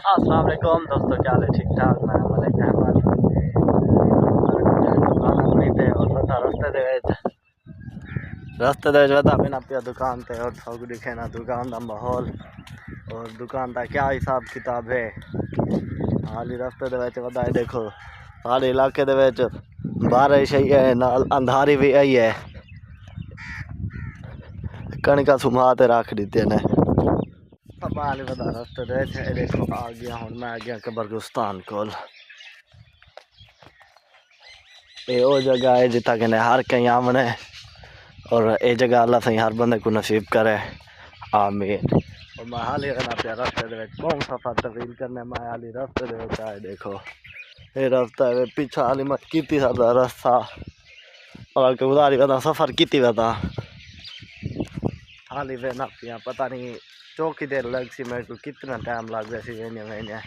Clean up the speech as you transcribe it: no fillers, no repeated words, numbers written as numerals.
अस्सलाम वालेकुम दोस्तों, क्या हाल है? ठीक ठाक। मैं मलिक अहमद अपनी थे और बता रस्ते दे बता बिना पिया दुकान ते और सब दिखे ना दुकान का माहौल और दुकान का क्या हिसाब किताब है। हाल ही रस्ते दे बता देखो सारे इलाके दे बारिश आई है नाल अंधारी भी आई है। कणका सुमा ते रख दी ने हाल बता रस्ते दे देखो आ गया हूँ मैं आ गया कब्रिस्तान कोल। ये वो जगह है जितना कहने हर कहीं आमने और ये जगह अल्लाह सही हर बंदे को नसीब करे, आमीन। और मैं हाल ही पे रस्ते कौन सफ़र तवील करने मैं हाल ही रस्ते आए देखो ये रास्ता है पीछा हाली मैं की सादा रास्ता और उधारी बता सफ़र की बता हाली वे ना पिया पता नहीं चौकी देर लग सी मेरे को कितना टाइम लग गया सी वेने